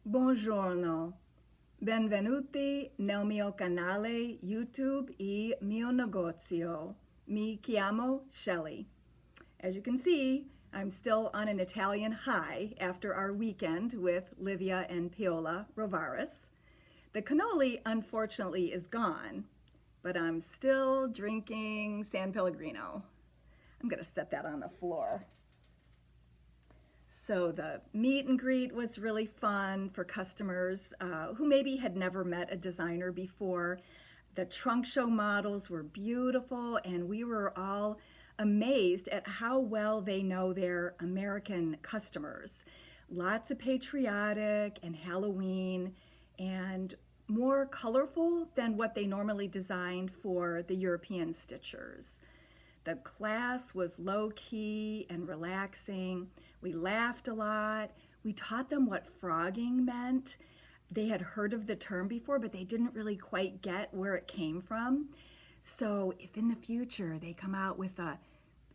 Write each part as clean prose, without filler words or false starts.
Buongiorno, benvenuti nel mio canale YouTube e mio negozio. Mi chiamo Shelley. As you can see, I'm still on an Italian high after our weekend with Livia and Paola Rovaris. The cannoli, unfortunately, is gone, but I'm still drinking San Pellegrino. I'm gonna set that on the floor. So the meet and greet was really fun for customers who maybe had never met a designer before. The trunk show models were beautiful, and we were all amazed at how well they know their American customers. Lots of patriotic and Halloween, and more colorful than what they normally designed for the European stitchers. The class was low-key and relaxing. We laughed a lot. We taught them what frogging meant. They had heard of the term before, but they didn't really quite get where it came from. So if in the future they come out with a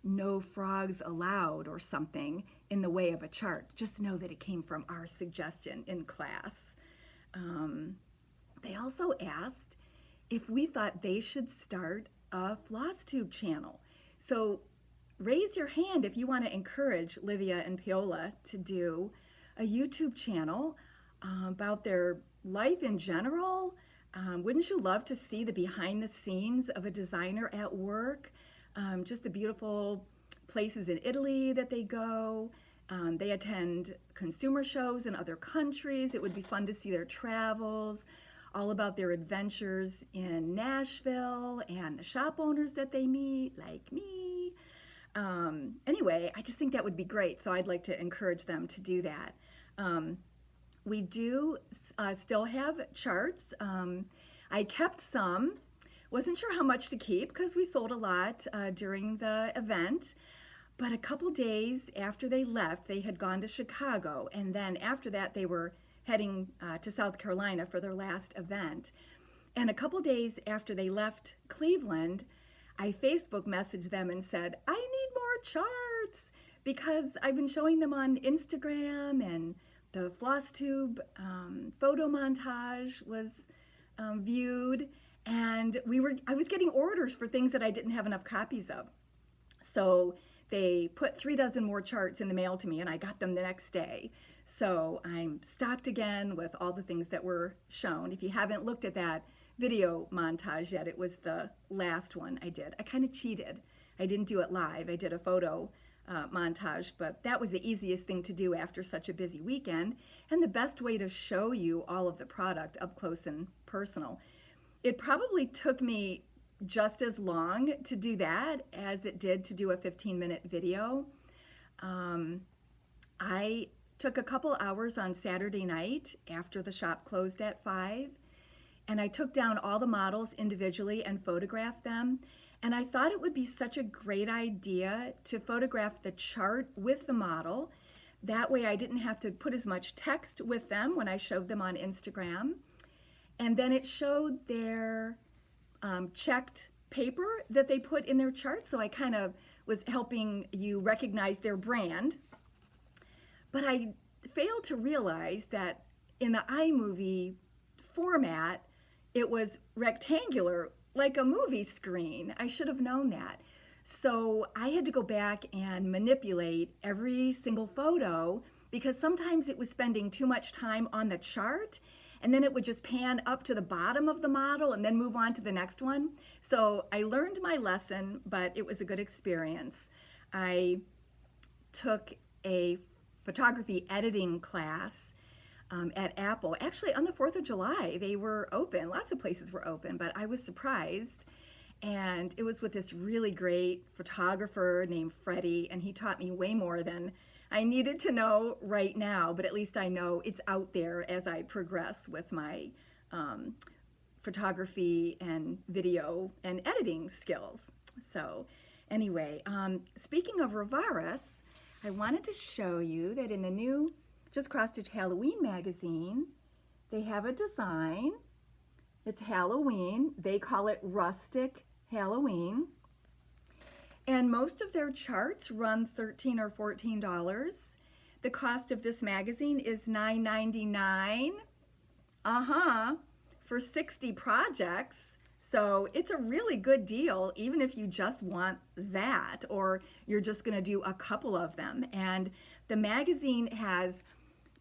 no frogs allowed or something in the way of a chart, just know that it came from our suggestion in class. They also asked if we thought they should start a FlossTube channel. So raise your hand if you want to encourage Livia and Paola to do a YouTube channel about their life in general. Wouldn't you love to see the behind the scenes of a designer at work? Just the beautiful places in Italy that they go. They attend consumer shows in other countries. It would be fun to see their travels, all about their adventures in Nashville and the shop owners that they meet, like me. Anyway, I just think that would be great, so I'd like to encourage them to do that. We do still have charts. I kept some. Wasn't sure how much to keep because we sold a lot during the event. But a couple days after they left, they had gone to Chicago, and then after that they were heading to South Carolina for their last event. And a couple days after they left Cleveland, I Facebook messaged them and said, I need more charts, because I've been showing them on Instagram, and the FlossTube photo montage was viewed, and I was getting orders for things that I didn't have enough copies of. So they put 3 dozen more charts in the mail to me, and I got them the next day. So I'm stocked again with all the things that were shown. If you haven't looked at that video montage yet, it was the last one I did. I kind of cheated. I didn't do it live. I did a photo montage, but that was the easiest thing to do after such a busy weekend, and the best way to show you all of the product up close and personal. It probably took me just as long to do that as it did to do a 15-minute video. I took a couple hours on Saturday night after the shop closed at 5, and I took down all the models individually and photographed them. And I thought it would be such a great idea to photograph the chart with the model. That way I didn't have to put as much text with them when I showed them on Instagram. And then it showed their checked paper that they put in their chart, so I kind of was helping you recognize their brand. But I failed to realize that in the iMovie format, it was rectangular, like a movie screen. I should have known that. So I had to go back and manipulate every single photo, because sometimes it was spending too much time on the chart, and then it would just pan up to the bottom of the model and then move on to the next one. So I learned my lesson, but it was a good experience. I took a photography editing class at Apple. Actually, on the 4th of July, they were open. Lots of places were open, but I was surprised. And it was with this really great photographer named Freddie, and he taught me way more than I needed to know right now, but at least I know it's out there as I progress with my photography and video and editing skills. So anyway, speaking of Rovaris, I wanted to show you that in the new Just Cross Stitch Halloween magazine, they have a design. It's Halloween. They call it Rustic Halloween. And most of their charts run $13 or $14. The the cost of this magazine is $9.99. For 60 projects. So it's a really good deal, even if you just want that, or you're just going to do a couple of them. And the magazine has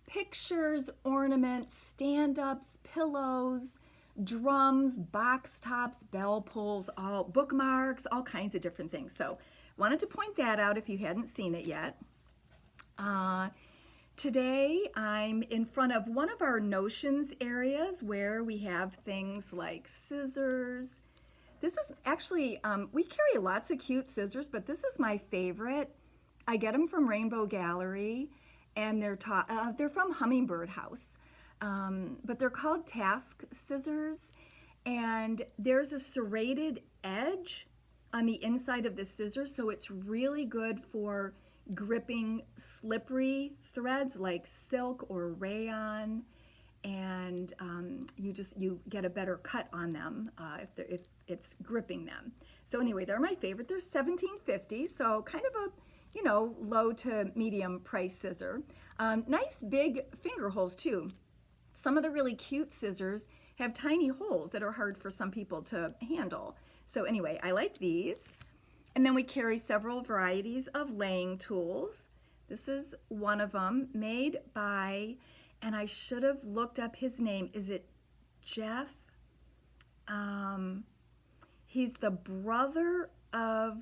pictures, ornaments, stand-ups, pillows, drums, box tops, bell pulls, all bookmarks, all kinds of different things. So wanted to point that out if you hadn't seen it yet. Today I'm in front of one of our notions areas where we have things like scissors. This is actually, we carry lots of cute scissors, but this is my favorite. I get them from Rainbow Gallery, and they're from Hummingbird House, but they're called task scissors, and there's a serrated edge on the inside of the scissors, so it's really good for gripping slippery threads like silk or rayon, and you get a better cut on them if it's gripping them. So anyway, they're my favorite. They're $17.50, so kind of a low to medium price scissor. Nice big finger holes too. Some of the really cute scissors have tiny holes that are hard for some people to handle. So anyway, I like these. And then we carry several varieties of laying tools. This is one of them, made by, and I should have looked up his name. Is it Jeff? He's the brother of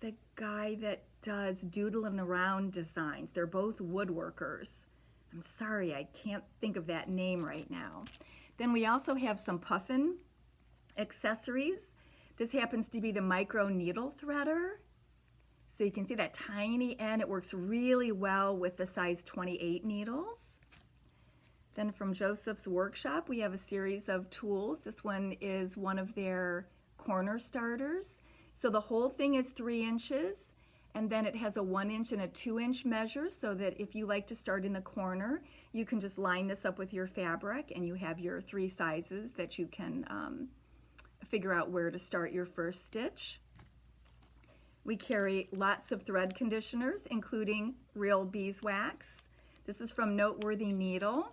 the guy that does doodling around designs. They're both woodworkers. I'm sorry, I can't think of that name right now. Then we also have some puffin accessories. This happens to be the micro needle threader. So you can see that tiny end. It works really well with the size 28 needles. Then from Joseph's Workshop, we have a series of tools. This one is one of their corner starters. So the whole thing is 3 inches, and then it has a 1 inch and a 2 inch measure, so that if you like to start in the corner, you can just line this up with your fabric, and you have your 3 sizes that you can figure out where to start your first stitch. We carry lots of thread conditioners, including real beeswax. This is from Noteworthy Needle,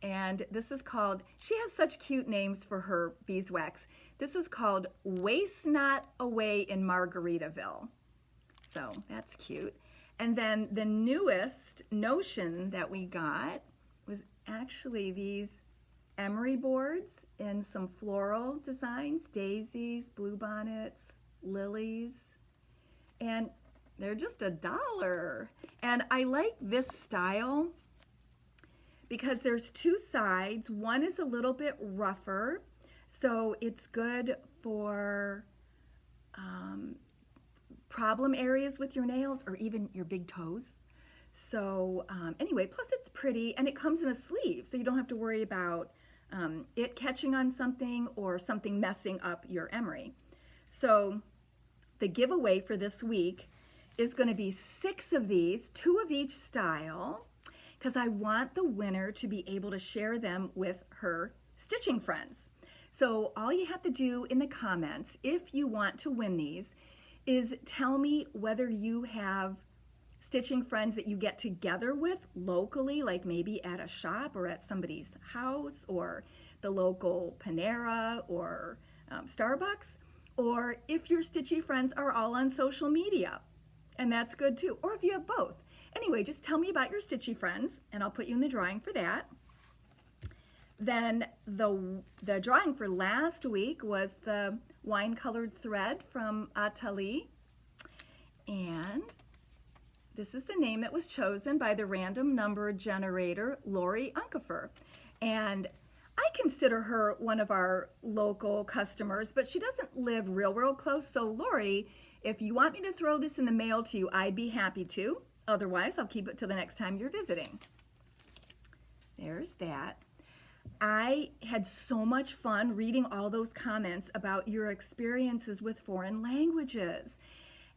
and this is called, she has such cute names for her beeswax. This is called Waste Not Away in Margaritaville. So that's cute. And then the newest notion that we got was actually these emery boards in some floral designs, daisies, bluebonnets, lilies, and they're just $1. And I like this style because there's 2 sides. One is a little bit rougher, so it's good for problem areas with your nails or even your big toes. So anyway, plus it's pretty, and it comes in a sleeve, so you don't have to worry about it catching on something or something messing up your emery. So the giveaway for this week is going to be 6 of these, 2 of each style, because I want the winner to be able to share them with her stitching friends. So all you have to do in the comments, if you want to win these, is tell me whether you have stitching friends that you get together with locally, like maybe at a shop or at somebody's house or the local Panera or Starbucks, or if your stitchy friends are all on social media, and that's good too, or if you have both. Anyway, just tell me about your stitchy friends, and I'll put you in the drawing for that. Then the drawing for last week was the wine-colored thread from Atali, and this is the name that was chosen by the random number generator, Lori Unkefer. And I consider her one of our local customers, but she doesn't live real close. So Lori, if you want me to throw this in the mail to you, I'd be happy to. Otherwise, I'll keep it till the next time you're visiting. There's that. I had so much fun reading all those comments about your experiences with foreign languages.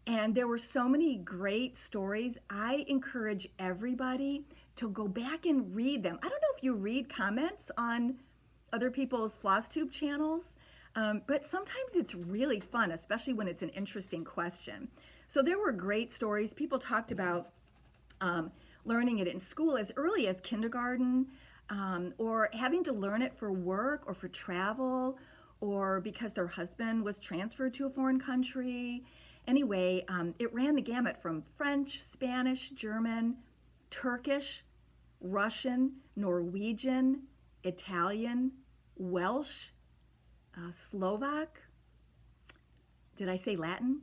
And there were so many great stories. I encourage everybody to go back and read them. I don't know if you read comments on other people's FlossTube channels, but sometimes it's really fun, especially when it's an interesting question. So there were great stories. People talked about learning it in school as early as kindergarten, or having to learn it for work or for travel, or because their husband was transferred to a foreign country. Anyway, it ran the gamut from French, Spanish, German, Turkish, Russian, Norwegian, Italian, Welsh, Slovak, did I say Latin?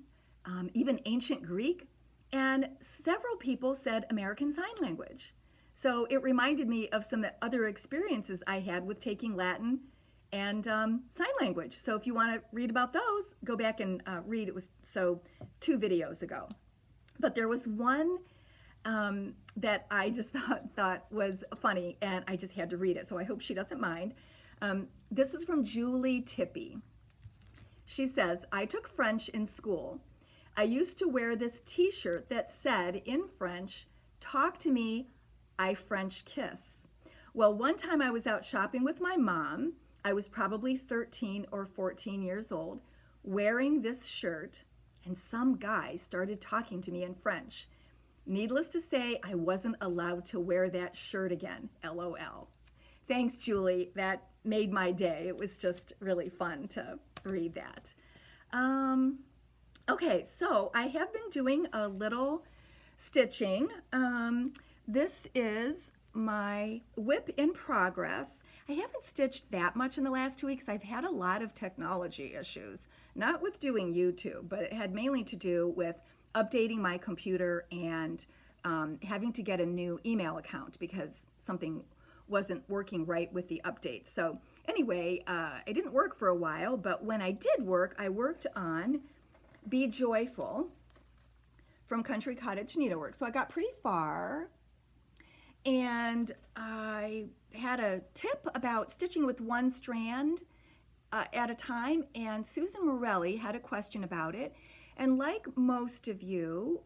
Even ancient Greek, and several people said American Sign Language. So it reminded me of some other experiences I had with taking Latin and sign language. So if you want to read about those, go back and read. It was 2 videos ago. But there was one that I just thought was funny, and I just had to read it. So I hope she doesn't mind. This is from Julie Tippy. She says, I took French in school. I used to wear this t-shirt that said in French, talk to me, I French kiss. Well, one time I was out shopping with my mom. I was probably 13 or 14 years old, wearing this shirt, and some guy started talking to me in French. Needless to say, I wasn't allowed to wear that shirt again, LOL. Thanks, Julie. That made my day. It was just really fun to read that. Okay, so I have been doing a little stitching. This is my whip in progress. I haven't stitched that much in the last 2 weeks. I've had a lot of technology issues, not with doing YouTube, but it had mainly to do with updating my computer and having to get a new email account because something wasn't working right with the updates. So anyway, I didn't work for a while, but when I did work, I worked on Be Joyful from Country Cottage Needlework. So I got pretty far, and I had a tip about stitching with one strand at a time, and Susan Morelli had a question about it. And like most of you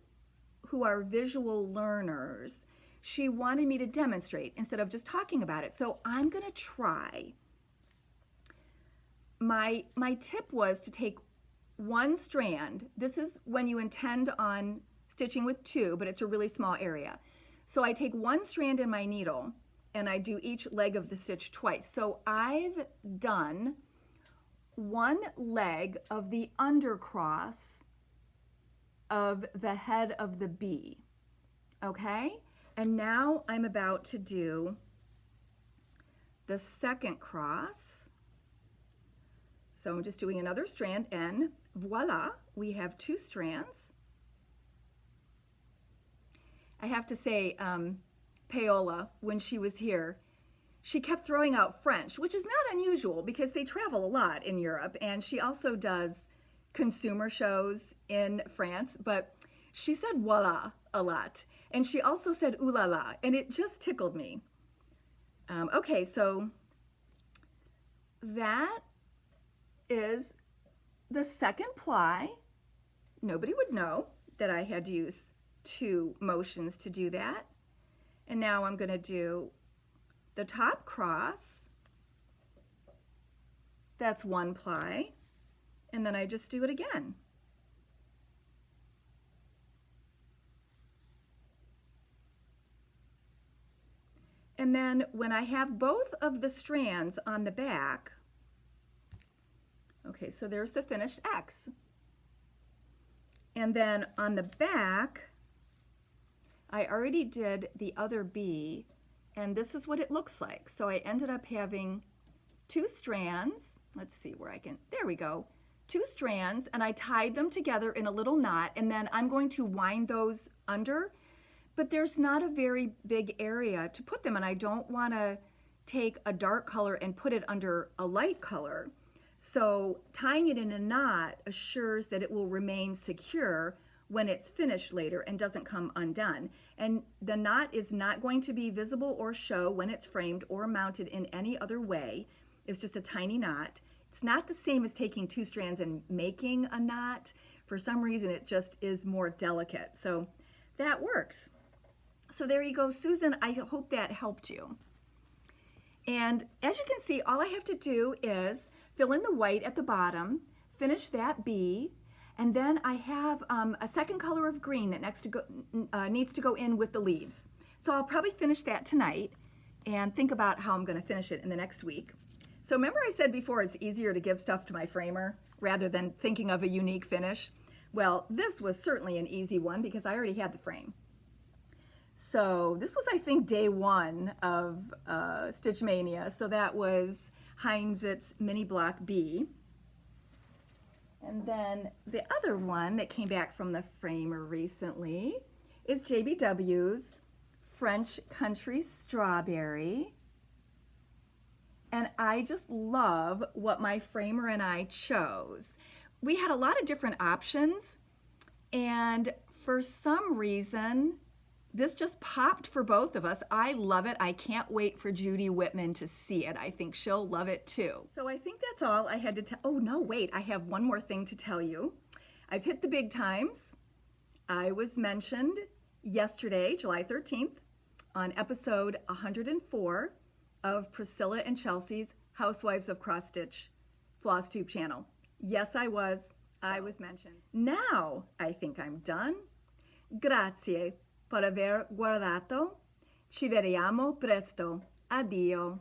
who are visual learners, she wanted me to demonstrate instead of just talking about it. So I'm going to try. My tip was to take one strand. This is when you intend on stitching with 2, but it's a really small area. So I take one strand in my needle and I do each leg of the stitch twice. So I've done one leg of the undercross of the head of the bee, okay? And now I'm about to do the second cross. So I'm just doing another strand, and voila, we have 2 strands. I have to say, Paola, when she was here, she kept throwing out French, which is not unusual because they travel a lot in Europe, and she also does consumer shows in France, but she said voila a lot. And she also said ooh la la, and it just tickled me. Okay, so that is the second ply. Nobody would know that I had to use 2 motions to do that. And now I'm going to do the top cross. That's 1 ply. And then I just do it again. And then when I have both of the strands on the back, okay, so there's the finished X. And then on the back, I already did the other B, and this is what it looks like. So I ended up having 2 strands. Let's see where I can, there we go. 2 strands, and I tied them together in a little knot, and then I'm going to wind those under, but there's not a very big area to put them, and I don't want to take a dark color and put it under a light color. So tying it in a knot assures that it will remain secure when it's finished later and doesn't come undone. And the knot is not going to be visible or show when it's framed or mounted in any other way. It's just a tiny knot. It's not the same as taking 2 strands and making a knot. For some reason, it just is more delicate. So that works. So there you go, Susan. I hope that helped you. And as you can see, all I have to do is fill in the white at the bottom, finish that B, and then I have a second color of green that needs to go in with the leaves. So I'll probably finish that tonight and think about how I'm going to finish it in the next week. So remember I said before it's easier to give stuff to my framer rather than thinking of a unique finish? Well, this was certainly an easy one because I already had the frame. So this was, I think, day one of Stitch Mania. So that was Heinz's Mini Block B. And then the other one that came back from the framer recently is JBW's French Country Strawberry. And I just love what my framer and I chose. We had a lot of different options, and for some reason, this just popped for both of us. I love it. I can't wait for Judy Whitman to see it. I think she'll love it too. So I think that's all I had to tell. Oh no, wait, I have one more thing to tell you. I've hit the big times. I was mentioned yesterday, July 13th, on episode 104 of Priscilla and Chelsea's Housewives of Cross Stitch FlossTube channel. Yes, I was. I was mentioned. Now I think I'm done. Grazie per aver guardato. Ci vediamo presto. Addio.